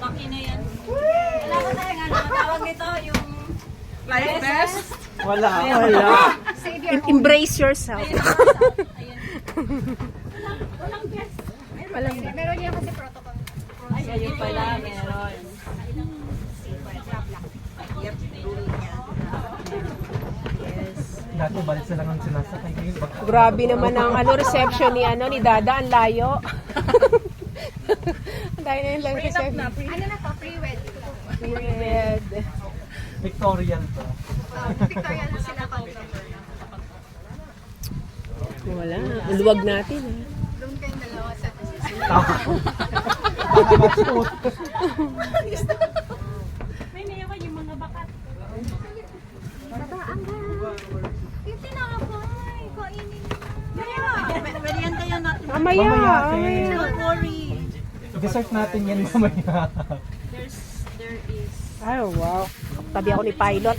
Makina yan. Wala ba tayo nga tawag nito yung life best? Wala. Embrace yourself. Ayun. Walang best. Walang Meron niya kasi protocol. Ay, ayun pala, meron. Yep, rule niya. Dati balik sila ng sinasakay. Ngayon, Grabe naman ang reception ni Dada, ang layo. Ang layo na yung lang reception. Ano na to? Pre-wed. Period. Victorian to. Victorian na sila pag Wala, ang luwag natin. doon kayong dalawa sa May nayawan yung mga bakat. yung tinapay. Kainin Merienda yan natin. Mamaya. Don't worry. Dessert natin yan mamaya. There is. Ay, wow. Tabi ako ni Pilot.